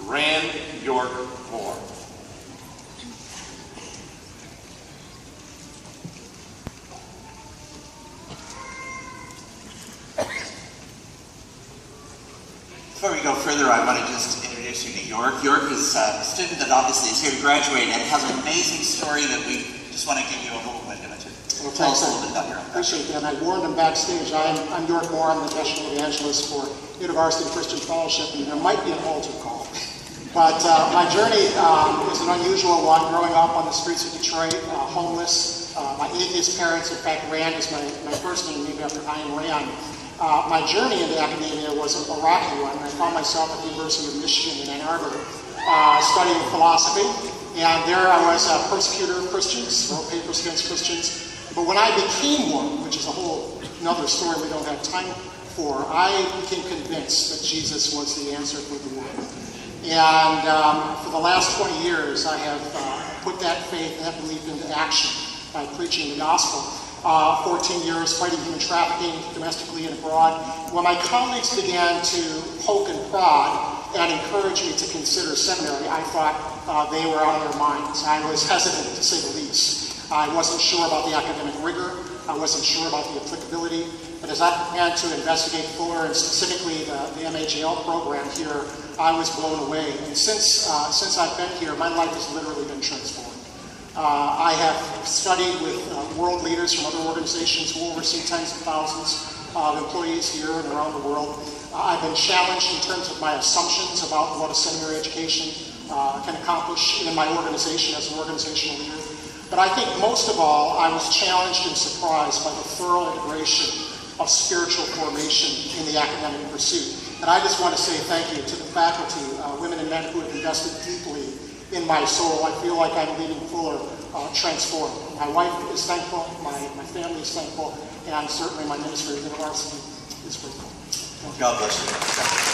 Rand York Moore. Before we go further, I want to just introduce you to York. York is a student that obviously is here to graduate and has an amazing story that we just want to give you a little bit of it. Well, Tell us thanks. a little bit about your own. Appreciate that. I warned him backstage. I'm York Moore. I'm the national evangelist for University Christian Fellowship, and there might be an altar call. But my journey is an unusual one. Growing up on the streets of Detroit, homeless. My atheist parents, in fact, Rand is my first name, named after Ayn Rand. My journey into academia was a rocky one. I found myself at the University of Michigan in Ann Arbor studying philosophy, and there I was a persecutor of Christians, wrote papers against Christians. But when I became one, which is a whole another story we don't have time for, I became convinced that Jesus was the answer for the world. And for the last 20 years, I have put that faith and that belief into action by preaching the gospel. 14 years fighting human trafficking domestically and abroad. When my colleagues began to poke and prod and encourage me to consider seminary, I thought they were out of their minds. I was hesitant, to say the least. I wasn't sure about the academic rigor. I wasn't sure about the applicability. But as I began to investigate Fuller and specifically the MAGL program here, I was blown away. And since I've been here, my life has literally been transformed. I have studied with world leaders from other organizations who oversee tens of thousands of employees here and around the world. I've been challenged in terms of my assumptions about what a seminary education can accomplish in my organization as an organizational leader. But I think most of all, I was challenged and surprised by the thorough integration of spiritual formation in the academic pursuit. And I just want to say thank you to the faculty, women and men who have invested deeply in my soul. I feel like I'm leaving Fuller transformed. My wife is thankful, my family is thankful, and certainly my ministry at the university is grateful. God bless you.